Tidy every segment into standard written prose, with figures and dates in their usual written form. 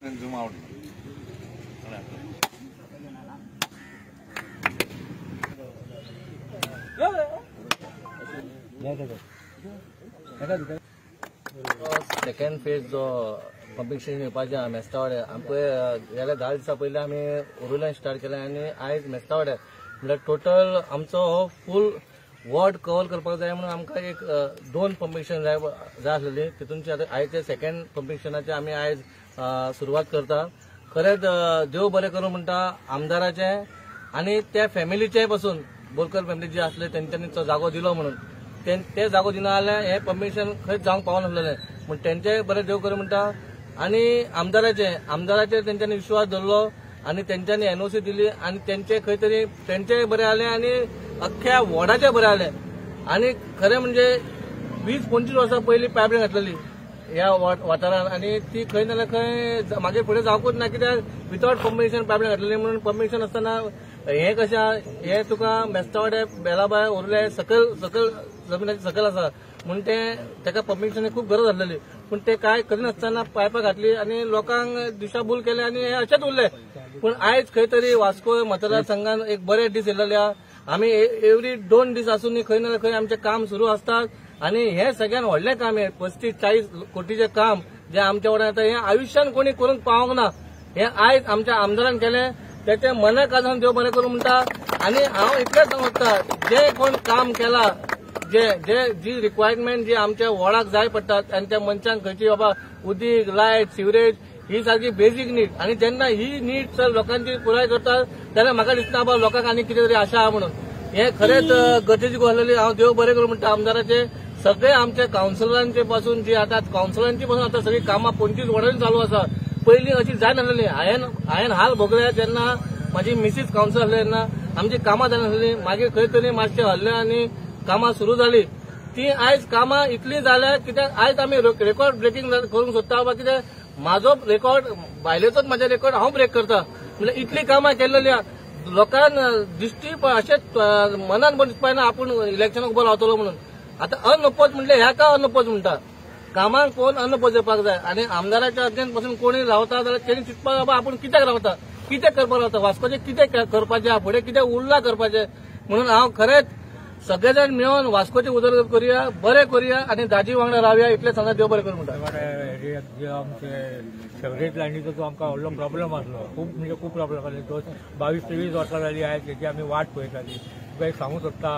Zoom out. Second phase जो pumping station येवपाचें आहा मेस्तावाड्या आमकां गेल्या 10 दिसां पयलीं आमी ओरुल्यान स्टार्ट केलें आनी आयज मेस्तावाड्या म्हणल्यार टोटल आमचो हो फूल वॉर्ड कव्हर करपाक जाय म्हणून आमकां एक 2 पंपिंग स्टेशन जाय आसलेलीं तितूनची आतां आयचे सेकंड पंपिंग स्टेशनाची आमी आयज सुरवात करता. खरेंच देव बरें करूं म्हणटा आमदाराचे आनी त्या फॅमिलीचे पासून बोरकर फॅमिली जी आसले तेंच्यांनी तो जागो दिलो म्हणून ते जागो दिना जाल्यार हे परमिशन खंयच जावंक पावनासलें म्हण तेंचे बरें देव करूं म्हणटा. आनी आमदाराचेर तेंच्यांनी विश्वास धरलो आनी तेंच्यांनी एनओसी दिली आनी तेंचे खंय तरी तेंचेय बरें जालें आनी अख्ख्या वॉर्डाचें बरें जालें. आनी खरें म्हणजे 20-25 वर्सां पयलीं पायपलायन घातलेली ह्या वाठारांत आनी ती खंय ना खंय मागीर फुडें जावंकूच ना कित्याक विथआउट परमिशन पायपलायन घातलेली म्हणून परमिशन आसतना हे कशें हे तुका मेस्तावाड्या बेलाबाय ओरुल्या सकयल जमिनाची सकयल आसा म्हणून तेका परमिशन खूब गरज आसलेली पूण ते काय करिनासतना पायपां घातली आनी लोकांक दिशाभूल केले आनी हे अशेंच उरले. पूण आयज खंय तरी वास्को मतदारसंघात एक बरे दीस येयलेले आहा. आमी एवरी 2 दीस आसून खंय ना खंय आमचें काम सुरू आसतात आनी हे सगळ्यात व्हडलें काम हे 35-40 कोटीचें काम जे आमच्या वाड्यार येता हे आयुश्यान कोणी करूंक पावोंक ना. हे आयज आमच्या आमदारान केलें त्याचे मनाक आजून देव बरें करूं म्हणटा. आनी हांव इतलेंच सांगता जे कोण काम केला जी रिक्वायरमेंट जी आमच्या वॉर्डाक जाय पडटात आनी त्या मनशांक खंयची बाबा उदीक लायट सिवरेज ही सारकी बेजीक नीड आनी जेन्ना ही नीड जर लोकांची पुराय करतात जाल्यार म्हाका दिसना बाबा लोकांक आनी कितें तरी आशा आहा म्हणून. हे खरेंच गरजेची गो आसलेली. हांव देव बरें करूं म्हणटा आमदाराचे सगळे आमच्या कावन्सिलरांचे पासून जी आतां कावन्सिलरांची पासून आतां सगळी कामां 25 वॉर्डांनी चालू आसा. पयलीं अशी जाय नासलेली. हांवें हाल भोगले जेन्ना म्हाजी मिसीस कावन्सिलर आसले तेन्ना आमची कामां जायनासलेली. मागीर खंय तरी मातशें हल्लें आनी कामां सुरू जाली. ती आयज कामां इतली जाल्या कित्याक आयज आमी रेकॉर्ड ब्रेकिंग करूंक सोदता बाबा कित्याक म्हाजो रेकॉर्ड बायलेचोच म्हाजे रेकॉर्ड हांव ब्रेक करता म्हणल्यार इतली कामां केल्लेली लोकांक दिश्टी अशेंच मनान बरें दिसपाना आपूण इलेक्शनाक उबो रावतलो म्हणून. आतां अनअपोज म्हणले ह्या का अनअपोज म्हणटा कामांक कोण अनअपोज येवपाक जाय आनी आमदाराच्या अर्जांत पासून कोणी रावता जाल्यार तेणी चिंतपाक बाबा आपूण कित्याक रावता कितें करपाक रावता वास्कोचें कितें करपाचें फुडें कितें उरलां करपाचें म्हणून हांव खरेंच सगळे जाण मेळून वास्कोची उदरगत करुया बरें करुया आनी दाजी वांगडा रावया इतलें सांगा देव बरें करूं म्हणटा. जे आमचे फेवरेट लायनीचो जो आमकां व्हडलो प्रॉब्लेम आसलो खूब प्रॉब्लेम आसले. तो 22-23 वर्सां जाली आयज तेची आमी वाट पळयताली. तुका एक सांगूंक सोदता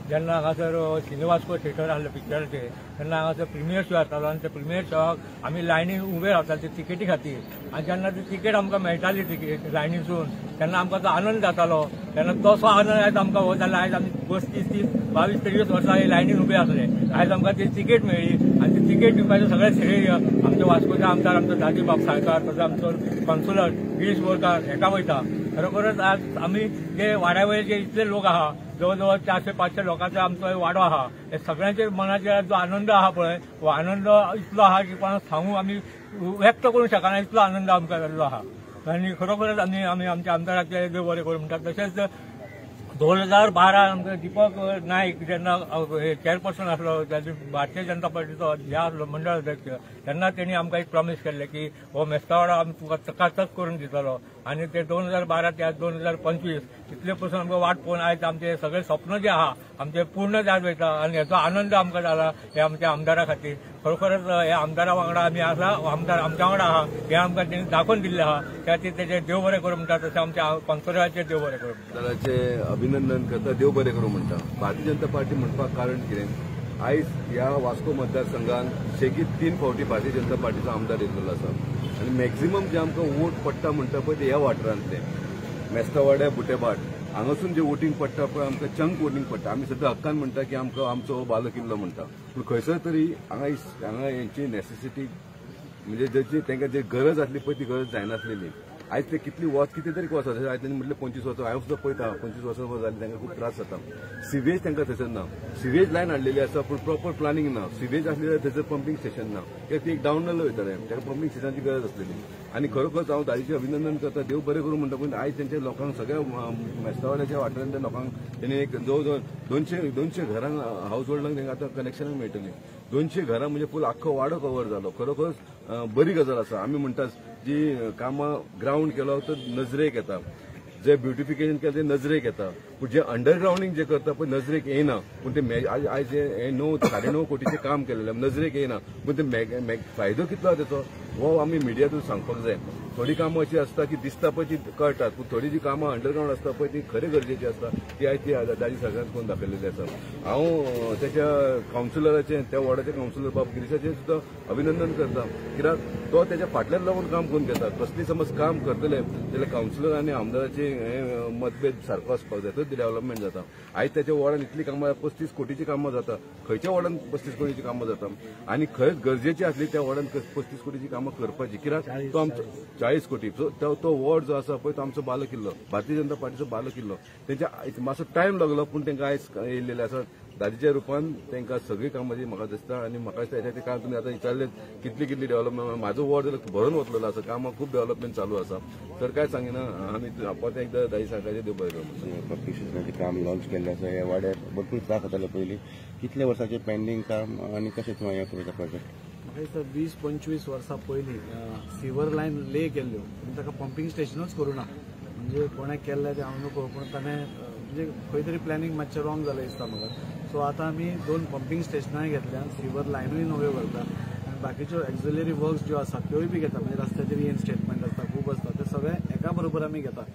जेन्ना हांगासर श्रीनिवासको थिएटर आसलें पिक्चराचें तेन्ना हांगासर प्रिमियर शो जातालो आनी त्या प्रिमियर शोक आमी लायनीन उबे रावताले तिकेटी खातीर आनी जेन्ना ती तिकेट आमकां मेळटाली लायनीसून तेन्ना आमकां तो आनंद जातालो. तेन्ना तसो आनंद आयज आमकां हो जाल्यार आयज आमी 22-23 वर्सां लायनीन उबे आसले. आयज आमकां ती तिकेट मेळ्ळी आनी ती तिकेट दिवपाचें सगळें श्रेय आमच्या वास्कोचे आमदार आमचो दाजी बाब साळकार तसो आमचो कावन्सिलर गिरीश बोरकार हेका वयता. खरोखरच आज आमी जे वाड्या वयले जे इतले लोक आहा जवळ 400-500 लोकांचो आमचो वाडो आहा हे सगळ्यांचे मनाचेर जो आनंद आहा पळय हो आनंद इतलो आहा की कोणाक सांगूंक आमी व्यक्त करूंक शकना इतलो आनंद आमकां जाल्लो आहा. आनी खरोखरच आमी आमच्या आमदाराचे देव बरें करूं म्हणटात. तशेंच 2012 आमकां दिपक नायक जेन्ना चेअरपर्सन आसलो भारतीय जनता पार्टीचो हे आसलो मंडळ अध्यक्ष तेन्ना तेणी आमकां एक प्रॉमिस केल्लें की हो मेस्तावाडो आमी तुका चकाचक करून दितलो आनी ते 2012 ते 2025 इतले पसून आमकां वाट पळोवन आयज आमचे सगळे स्वप्न जे आहा आमचे पूर्ण जायत वयता आनी हेचो आनंद आमकां जाला हे आमच्या आमदारा खातीर. खरोखरच हे आमदारा वांगडा आमी आसा आमदार आमच्या वांगडा आहा हे आमकां तेणी दाखोवन दिल्लें आहा. त्या खातीर तेचे देव बरें करूं म्हणटा तशें आमच्या कावन्सिलराचे देव बरें करूं म्हणटा. अभिनंदन करता देव बरें करूं म्हणटा. भारतीय जनता पार्टी म्हणपाक कारण कितें आयज ह्या वास्को मतदारसंघात शेगीत 3 फावटी भारतीय जनता पार्टीचो आमदार येयल्लो आसा आनी मॅक्झिमम जे आमकां वोट पडटा म्हणटा पळय ते ह्या वाठारांतले मेस्तावाड्या बुटेबाट हांगासून जे वोटींग पडटा पळय आमकां चंक वोटींग पडटा. आमी सद्दां हक्कान म्हणटा की आमकां आमचो बालो किल्लो म्हणटा पूण खंयसर तरी हांगा हेंची नेसेसिटी म्हणजे तांकां जी गरज आसली पळय ती गरज जायनासलेली. आयज ते कितली कितें तरी वचत आयज तांणी म्हटलें 25 वर्सां हांवें सुद्दां पळयता 25 वर्सां जाली तांकां खूब त्रास जाता. सिवेज तांकां थंयसर ना. सिवेज लायन हाडलेली आसा पूण प्रॉपर प्लानिंग ना. सिवेज आसली जाल्यार थंयसर पंपिंग स्टेशन ना कित्याक ती एक डावन नालो वयताले ताका पंपिंग स्टेशनाची गरज आसलेली. आनी खरोखरच हांव दाजीचें अभिनंदन करता देव बरें करूं म्हणटा पूण आयज तेंच्या लोकांक सगळ्या मेस्तावाड्याच्या वाठारांतल्या लोकांक तेणी एक जवळ जवळ 200 घरांक हावज होल्डांक तांकां आतां कनेक्शनां मेळटलीं. 200 घरां म्हणजे फूल आख्खो वाडो कवर जालो. खरोखरच बरी गजाल आसा. आमी म्हणटात जी कामां ग्राउंड केलो तो नजरेक येता, जे ब्युटिफिकेशन केलें तें नजरेक येता, पूण जे अंडरग्राउंडिंग जे करता पळय नजरेक येना, पूण ते आयज हे 9-9.5 कोटीचें काम केलेलें नजरेक येना, पूण ते फायदो कितलो आसा तेचो हो आमी मिडियातून सांगपाक जाय. थोडी कामां अशी आसता की दिसता पळय ती कळटात, पूण थोडी जी कामां अंडरग्राउंड आसता पळय ती खरें गरजेची आसता, ती आयज ती दाजी सगळ्यांत करून दाखयलेली आसा. हांव त्याच्या कावन्सिलराचें त्या वॉर्डाचे कावन्सिलर बाब गिरीशाचें सुद्दां अभिनंदन करता, कित्याक तो त्याच्या फाटल्यान लागून काम करून घेता. कसली समज काम करतले जाल्यार कावन्सिलर आनी आमदाराचे मतभेद सारको आसपाक जाय, तर डेव्हलपमेंट जाता. आयज त्याच्या वॉर्डान इतली कामां 35 कोटीची कामां जाता, खंयच्या वॉर्डान 35 कोटीची कामां जाता, आनी खंयच गरजेची आसली त्या वॉर्डान 35 कोटीची कामां करपाची, कित्याक तो आमचो 40 कोटी तो वॉर्ड जो आसा पळय तो आमचो बालो किल्लो, भारतीय जनता पार्टीचो बालो किल्लो. तेंच्या मातसो टायम लागलो पूण तेंकां आयज येयल्लेले आसा. दादीच्या रुपान तेंकां सगळी कामां म्हाका दिसता, आनी म्हाका दिसता हेच्या काम तुमी आतां विचारले कितली डेव्हलपमेंट, म्हाजो वॉर्ड जाल्यार भरून वतलो आसा, कामां खूब डेव्हलपमेंट चालू आसा. तर काय सांगिना आमी परत एकदां दादी सरकाराचे देव बरें करूं. पब्लीक स्टेशनाचें काम लॉन्च केल्लें आसा, ह्या वाड्यार भरपूर त्रास जाताले पयलीं. कितल्या वर्साचें पेंडींग काम आनी कशें तुवें हें करूं प्रोजेक्ट? म्हाका दिसता 20-25 वर्सां पयलीं सिवर लायन ले केल्ल्यो, पूण ताका पंपींग स्टेशनूच करूं ना. म्हणजे कोणें केल्लें तें हांव नको, पूण ताणें म्हणजे खंय तरी प्लॅनिंग मातशें रॉंग जालें दिसता म्हाका. सो आतां आमी 2 पंपींग स्टेशनांय घेतल्या, सिवर लायनूय नव्यो करता, आनी बाकीच्यो एक्झिलरी वर्क्स ज्यो आसात त्योय बी घेता. म्हणजे रस्त्याचेर रिइन्स्टेटमेंट आसता, खूब आसता, ते सगळे एका बरोबर आमी घेता.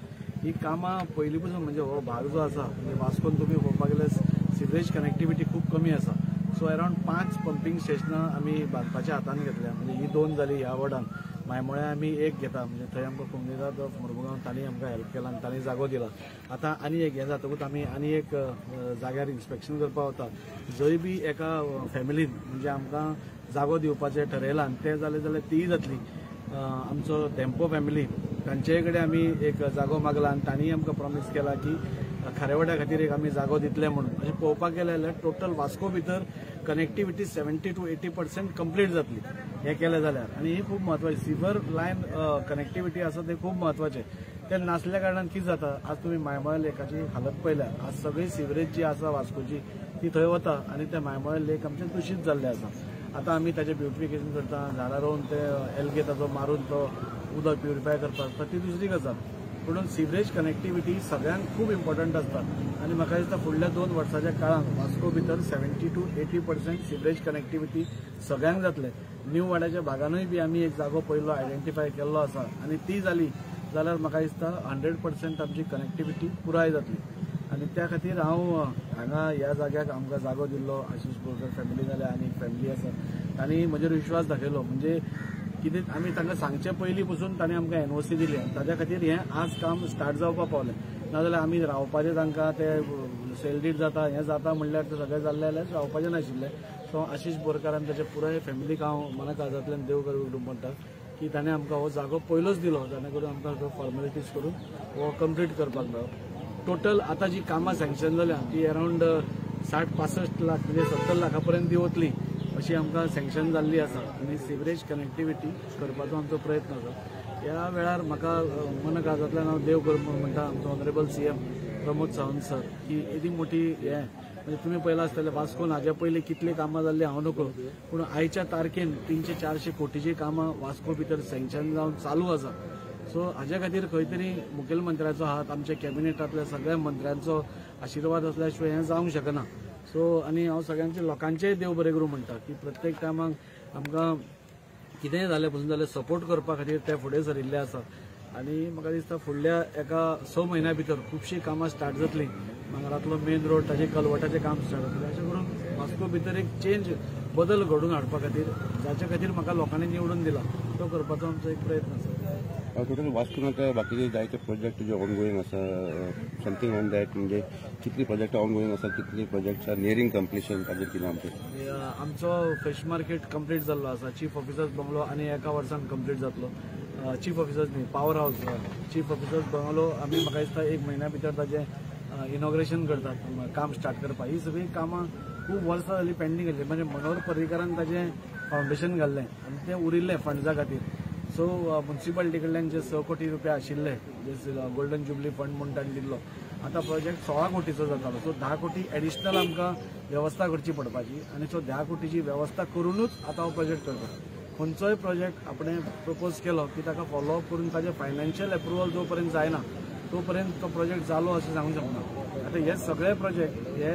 ही कामां पयलीं पसून म्हणजे हो भाग जो आसा म्हणजे वास्कोन तुमी पळोवपाक गेल्यार सिवरेज कनेक्टिविटी खूब कमी आसा. सो अरावंड 5 पंपींग स्टेशनां आमी बांदपाच्या हातान घेतल्या. म्हणजे ही 2 जाली ह्या वॉर्डान, मायमोळ्या आमी एक घेता. म्हणजे थंय आमकां कोमुनिदाद ऑफ मुरमुगांव तांणी आमकां हेल्प केला आनी तांणी जागो दिला. आतां आनी एक हें जातकूच आमी आनी एक जाग्यार इन्स्पेक्शन करपाक वता. जंय बी एका फॅमिलीन म्हणजे आमकां जागो दिवपाचें ठरयलां तें जालें जाल्यार तीय जातली. आमचो धेंपो फॅमिली तांचे कडेन आमी एक जागो मागला आनी तांणी आमकां प्रॉमीस केला की खारेवाड्या खातीर एक आमी जागो दितले म्हणून. अशें पळोवपाक गेलें जाल्यार टोटल वास्को भितर कनेक्टिविटी 70 to 80% कंप्लीट जातली हें केलें जाल्यार. आनी ही खूब म्हत्वाची सिवर लायन कनेक्टिविटी आसा तें खूब म्हत्वाचें. तें नासल्या कारणान कितें जाता, आज तुमी मायमोळ्या लेकाची हालत पळयल्या, आज सगळी सिवरेज जी आसा वास्कोची ती थंय वता आनी तें मायमोळ्या लेक आमचें दूशीत जाल्लें आसा. आतां आमी ताचें ब्युटिफिकेशन करता, झाडां रोवन ते एल्गे ताचो मारून तो उदक प्युरिफाय करता, ती दुसरी गजाल. म्हणून सिवरेज कनेक्टिविटी सगळ्यांक खूब इम्पॉर्टंट आसता. आनी म्हाका दिसता फुडल्या 2 वर्साच्या काळांत वास्को भितर 70 to 80% सिवरेज कनेक्टिविटी सगळ्यांक जातले. न्यू वाड्याच्या भागानूय बी आमी एक जागो पयलो आयडेंटिफाय केल्लो आसा, आनी ती जाली जाल्यार म्हाका दिसता 100% आमची कनेक्टिविटी पुराय जातली. आनी त्या खातीर हांव हांगा ह्या जाग्याक आमकां जागो दिल्लो आशिश बोरकर फॅमिली जाल्यार आनी एक फॅमिली आसा, तांणी म्हजेर विश्वास दाखयलो. म्हणजे कितें आमी तांकां सांगचे पयलीं पसून तांणी आमकां एनओसी दिली, ताज्या खातीर हें आज काम स्टार्ट जावपाक पावलें. नाजाल्यार आमी रावपाचें तांकां ते सेल डीड जाता हें जाता म्हणल्यार तें सगळें जाल्लें जाल्यार रावपाचें नाशिल्लें. सो आशिश बोरकार आनी ताचे पुराय फॅमिलीक हांव मना काळजांतल्यान देव करूं म्हणटा की ताणें आमकां हो जागो पयलोच दिलो, जेणे करून आमकां फॉर्मेलिटीज करून हो कंप्लीट करपाक मेळ्ळो. टोटल आतां जी कामां सँक्शन जाल्या ती अरावंड 60-65 लाख म्हणजे 70 लाखा पर्यंत ती वतली अशी आमकां सँक्शन जाल्ली आसा. आनी सिवरेज कनेक्टिविटी करपाचो आमचो प्रयत्न आसा. ह्या वेळार म्हाका मन काळजांतल्यान हांव देव करूं म्हणटा आमचो honourable CM Pramod Sawant sir की येदी मोठी हें म्हणजे तुमी पळयलां आसतलें वास्कोन हाज्या पयलीं कितली कामां जाल्ली हांव नको, पूण आयच्या तारखेन 300-400 कोटीची कामां वास्को भितर सँक्शन जावन चालू आसा. सो हाज्या खातीर खंय तरी मुखेलमंत्र्याचो हात, आमच्या कॅबिनेटांतल्या सगळ्या मंत्र्यांचो आशिर्वाद आसल्या शिवाय हें जावंक शकना. सो आनी हांव सगळ्यांचे लोकांचेय देव बरें करूं म्हणटा की प्रत्येक टायमाक आमकां कितेंय जालें पसून जाल्यार सपोर्ट करपा खातीर ते फुडें सरिल्ले आसा. आनी म्हाका दिसता फुडल्या एका 6 म्हयन्या भितर खुबशीं कामां स्टार्ट जातलीं. मंगळांतलो मेन रोड ताचें कलवटाचें काम स्टार्ट जातलें. अशें करून वास्को भितर एक चेंज बदल घडोवन हाडपा खातीर जाचे खातीर म्हाका लोकांनी निवडून दिला तो करपाचो आमचो एक प्रयत्न आसा. टोटल वास्कोन आतां बाकीचे जायते प्रोजेक्ट जे ऑनगोईंग आसा, समथींग ऑन दॅट म्हणजे कितली प्रोजेक्ट ऑनगोईंग आसा, कितली प्रोजेक्ट्स आर नियरिंग कंप्लिशन, ताजेर कितें आमचें? आमचो फिश मार्केट कंप्लीट जाल्लो आसा. चीफ ऑफिसर्स बंगलो आनी एका वर्सान कंप्लीट जातलो. चीफ ऑफिसर्स न्ही, पॉवर हावस चीफ ऑफिसर्स बंगलो आमी म्हाका दिसता 1 म्हयन्या भितर ताचें इनॉग्रेशन करतात, काम स्टार्ट करपाक. ही सगळी कामां खूब वर्सां जालीं पेंडींग आसलीं. म्हणजे मनोहर पर्रीकारान ताचें फावंडेशन घाल्लें आनी तें उरिल्लें फंड्सा खातीर. सो म्युन्सिपालिटी कडल्यान जे 6 कोटी रुपया आशिल्ले जे गोल्डन जुबली फंड म्हणून ताणें दिल्लो, आतां प्रोजेक्ट 16 कोटीचो जातालो. सो 10 कोटी एडिशनल आमकां वेवस्था करची पडपाची आनी सो 10 कोटीची वेवस्था करूनच आतां हो प्रोजेक्ट करता. खंयचोय प्रोजेक्ट आपण प्रपोज केलो की ताका फॉलोअप करून ताजे फायनान्शियल अप्रुवल जो पर्यंत जायना तो पर्यंत तो प्रोजेक्ट जालो अशें सांगूंक शकना. आता हे सगळे प्रोजेक्ट हे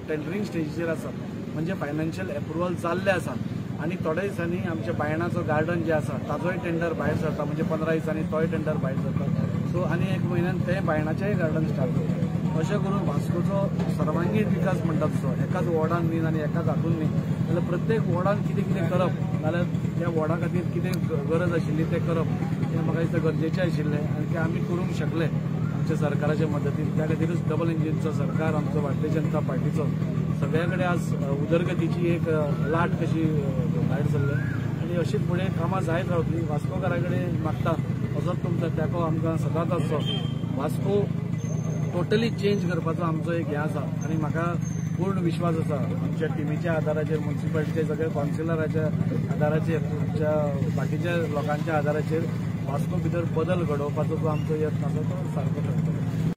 टेंडरींग स्टेजीचेर आसा, म्हणजे फायनान्शियल अप्रुवल जाल्ले आसा आणि थोड्या दिसांनी आमच्या बायणाचो गार्डन जे आसा ताजोय टेंडर भायर सरता, म्हणजे 15 दिसांनी तोय टेंडर भायर सरता. सो आनी 1 म्हयन्यान ते बायणाचेय गार्डन स्टार्ट करता. अशें करून वास्कोचो सर्वांगीण विकास म्हणटा तसो एकाच वॉर्डान न्ही आनी एकाच हातून न्ही, जाल्यार प्रत्येक वॉर्डान कितें कितें करप, नाल्यार त्या वॉर्डा खातीर कितें गरज आशिल्ली तें करप हें म्हाका दिसता गरजेचें आशिल्लें आनी तें आमी करूंक शकले आमच्या सरकाराच्या मदतीन. त्या खातीरच डबल इंजिनचो सरकार आमचो भारतीय जनता पार्टीचो सगळ्या कडेन आज उदरगतीची एक लाट कशी भायर सरले आनी अशीच फुडें कामां जायत रावतली. वास्कोकारा कडेन मागता असोच तुमचो तेंको आमकां सदांच आसचो. वास्को टोटली चेंज करपाचो आमचो एक हें आसा आनी म्हाका पूर्ण विश्वास आसा आमच्या टिमीच्या आदाराचेर, म्युन्सिपालिटीचे सगळे कावन्सिलराच्या आदाराचेर, आमच्या बाकीच्या लोकांच्या आदाराचेर वास्को भितर बदल घडोवपाचो जो आमचो यत्न आसा तो सारको करतलो.